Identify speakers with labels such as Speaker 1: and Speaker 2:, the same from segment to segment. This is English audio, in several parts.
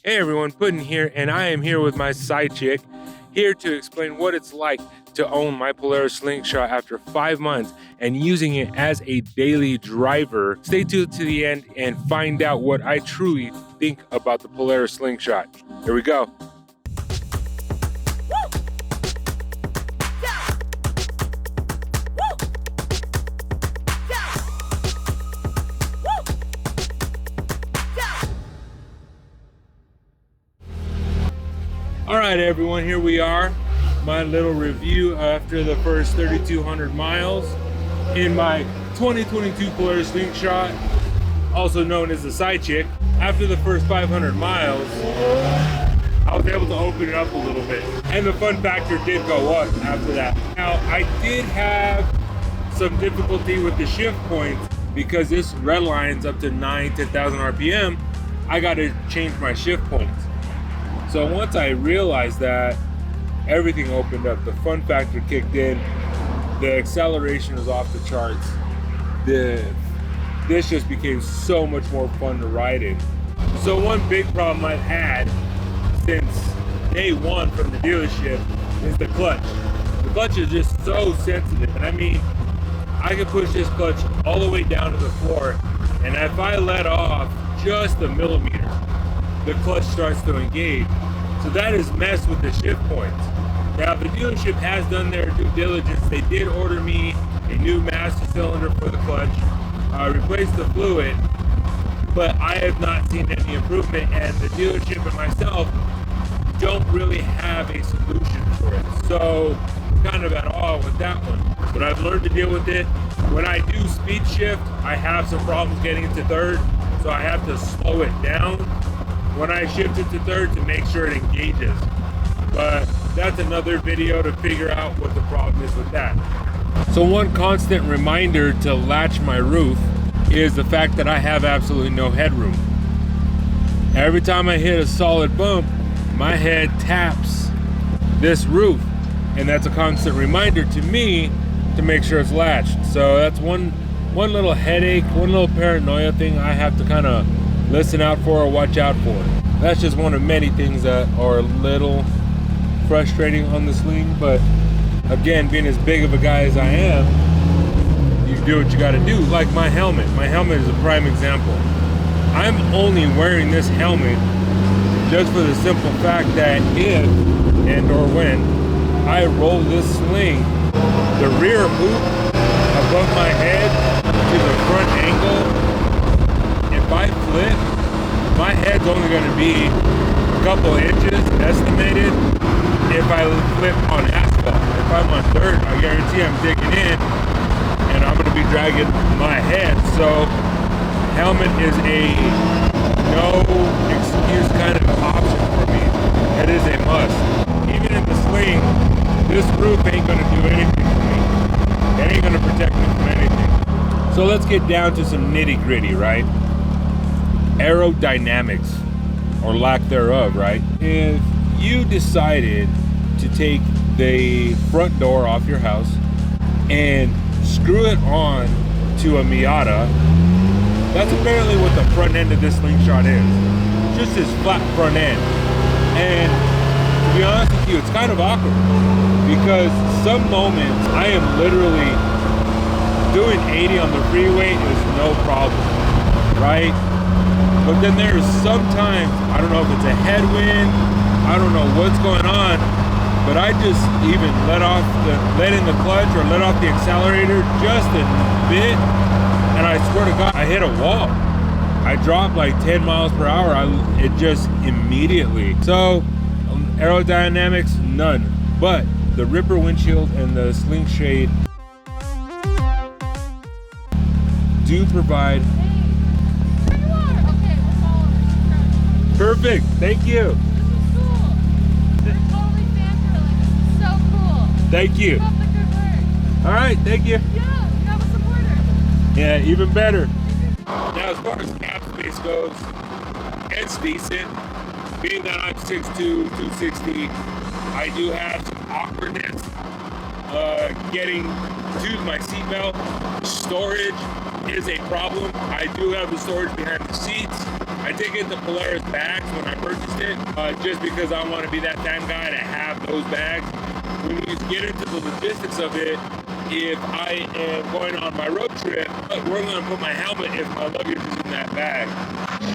Speaker 1: Hey everyone, Puddin here, and I am here with my side chick, here to explain what it's like to own my Polaris Slingshot after 5 months and using it as a daily driver. Stay tuned to the end and find out what I truly think about the Polaris Slingshot. Here we go. All right, everyone, here we are. My little review after the first 3,200 miles in my 2022 Polaris Slingshot, also known as the side chick. After the first 500 miles, I was able to open it up a little bit, and the fun factor did go up after that. Now, I did have some difficulty with the shift points because this red line's up to 10,000 RPM. I got to change my shift points. So once I realized that, everything opened up. The fun factor kicked in. The acceleration was off the charts. This just became so much more fun to ride in. So one big problem I've had since day one from the dealership is the clutch. The clutch is just so sensitive. And I mean, I could push this clutch all the way down to the floor, and if I let off just a millimeter, the clutch starts to engage. So that is messed with the shift points. Now, the dealership has done their due diligence. They did order me a new master cylinder for the clutch, replaced the fluid, but I have not seen any improvement, and the dealership and myself don't really have a solution for it. So kind of at all with that one. But I've learned to deal with it. When I do speed shift, I have some problems getting into third, so I have to slow it down when I shift it to third to make sure it engages. But that's another video to figure out what the problem is with that. So one constant reminder to latch my roof is the fact that I have absolutely no headroom. Every time I hit a solid bump, my head taps this roof, and that's a constant reminder to me to make sure it's latched. So that's one little headache, one little paranoia thing I have to kind of listen out for or watch out for. That's just one of many things that are a little frustrating on the Sling, but again, being as big of a guy as I am, you do what you gotta do. Like my helmet. My helmet is a prime example. I'm only wearing this helmet just for the simple fact that if and or when I roll this Sling, the rear hoop above my head to the front angle, if I flip, my head's only going to be a couple inches estimated if I flip on asphalt. If I'm on dirt, I guarantee I'm digging in and I'm going to be dragging my head. So helmet is a no excuse kind of option for me. It is a must. Even in the Sling, this roof ain't going to do anything for me. It ain't going to protect me from anything. So let's get down to some nitty gritty, right? Aerodynamics, or lack thereof, right? If you decided to take the front door off your house and screw it on to a Miata, that's apparently what the front end of this Slingshot is. Just this flat front end. And to be honest with you, it's kind of awkward because some moments I am literally doing 80 on the freeway is no problem, right? But then there's sometimes, I don't know if it's a headwind, I don't know what's going on, but I just even let in the clutch or let off the accelerator just a bit, and I swear to God, I hit a wall. I dropped like 10 miles per hour. It just immediately. So aerodynamics, none. But the Ripper windshield and the Sling shade do provide. Perfect. Thank you.
Speaker 2: This is cool. I'm totally fangirling. This is so cool.
Speaker 1: Thank you.
Speaker 2: Keep up the good work.
Speaker 1: All right. Thank you.
Speaker 2: Yeah, you have a supporter.
Speaker 1: Yeah, even better. Now, as far as cap space goes, it's decent. Being that I'm 6'2", 260, I do have some awkwardness getting to my seatbelt. Storage is a problem. I do have the storage behind the seats. I I did get the Polaris bags when I purchased it, just because I want to be that time guy to have those bags. When you get into the logistics of it, if I am going on my road trip, we're going to put my helmet if my luggage is in that bag.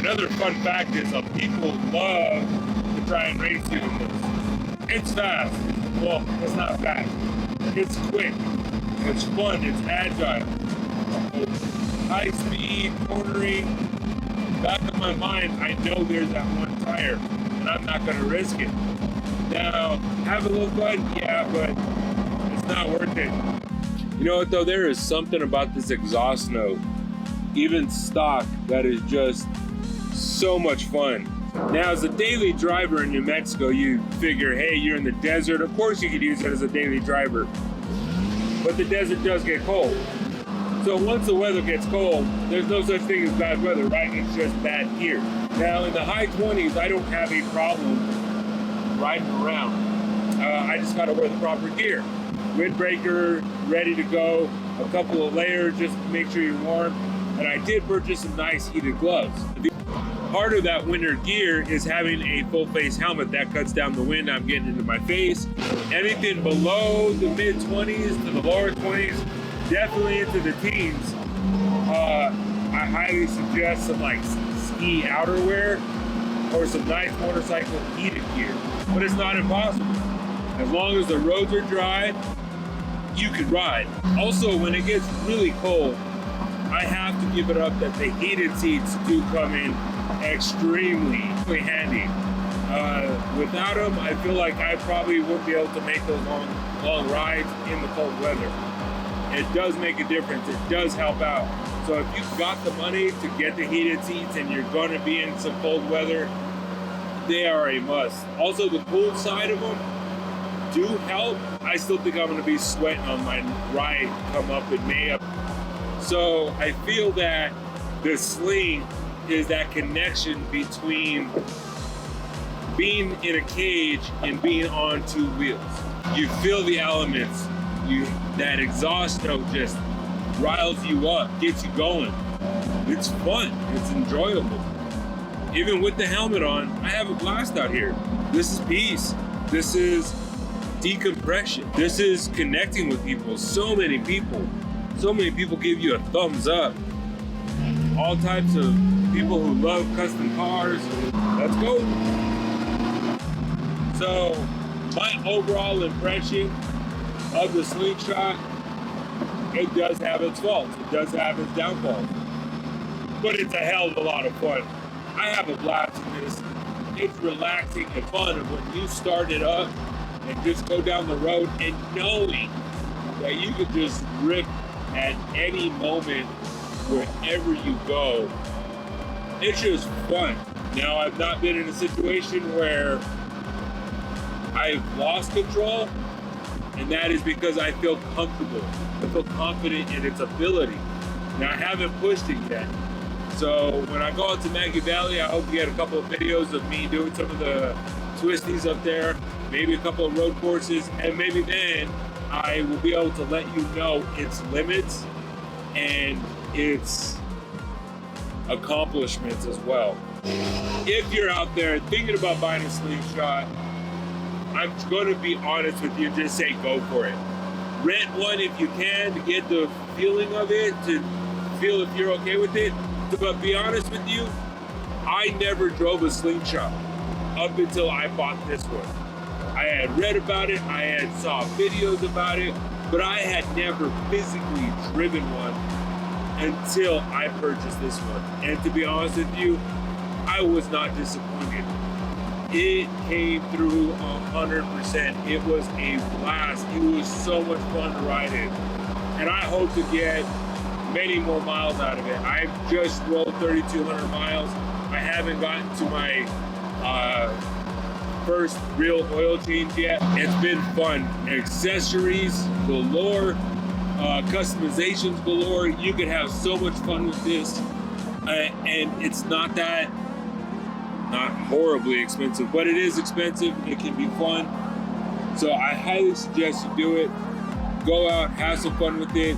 Speaker 1: Another fun fact is people love to try and race you in this. It's fast. Well, it's not fast. It's quick. It's fun. It's agile. High speed, cornering. Back of my mind, I know there's that one tire, and I'm not going to risk it. Now, have a little fun, yeah, but it's not worth it. You know what though, there is something about this exhaust note, even stock, that is just so much fun. Now, as a daily driver in New Mexico, you figure, hey, you're in the desert, of course you could use it as a daily driver. But the desert does get cold. So once the weather gets cold, there's no such thing as bad weather, right? It's just bad gear. Now, in the high 20s, I don't have a problem riding around. I just gotta wear the proper gear. Windbreaker, ready to go, a couple of layers just to make sure you're warm. And I did purchase some nice heated gloves. Part of that winter gear is having a full face helmet that cuts down the wind I'm getting into my face. Anything below the mid 20s to the lower 20s, definitely into the teens, I highly suggest some like ski outerwear or some nice motorcycle heated gear. But it's not impossible. As long as the roads are dry, you can ride. Also, when it gets really cold, I have to give it up that the heated seats do come in extremely handy. Without them, I feel like I probably wouldn't be able to make those long rides in the cold weather. It does make a difference. It does help out. So if you've got the money to get the heated seats and you're going to be in some cold weather, they are a must. Also, the cool side of them do help. I still think I'm going to be sweating on my ride come up in May. So I feel that the sling is that connection between being in a cage and being on two wheels. You feel the elements. That exhaust note just riles you up, gets you going. It's fun. It's enjoyable. Even with the helmet on, I have a blast out here. This is peace. This is decompression. This is connecting with people. So many people give you a thumbs up. All types of people who love custom cars. Let's go. So my overall impression of the Slingshot, it does have its faults. It does have its downfalls. But it's a hell of a lot of fun. I have a blast in this. It's relaxing and fun. And when you start it up and just go down the road and knowing that you could just rip at any moment wherever you go, it's just fun. Now, I've not been in a situation where I've lost control, and that is because I feel comfortable. I feel confident in its ability. Now, I haven't pushed it yet. So when I go out to Maggie Valley, I hope you get a couple of videos of me doing some of the twisties up there, maybe a couple of road courses, and maybe then I will be able to let you know its limits and its accomplishments as well. If you're out there thinking about buying a Slingshot, I'm going to be honest with you, just say go for it. Rent one if you can to get the feeling of it, to feel if you're okay with it. But be honest with you, I never drove a Slingshot up until I bought this one. I had read about it, I had saw videos about it, but I had never physically driven one until I purchased this one. And to be honest with you, I was not disappointed. It came through 100%. It was a blast. It was so much fun to ride in. And I hope to get many more miles out of it. I've just rolled 3,200 miles. I haven't gotten to my first real oil change yet. It's been fun. Accessories galore, customizations galore. You could have so much fun with this. And it's not horribly expensive, but it is expensive. It can be fun. So I highly suggest you do it. Go out, have some fun with it.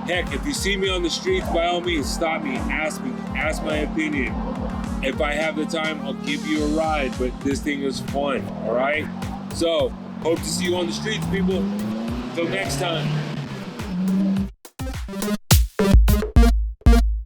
Speaker 1: Heck, if you see me on the streets, by all means, stop me, ask my opinion. If I have the time, I'll give you a ride, but this thing is fun, all right? So, hope to see you on the streets, people. Until next time.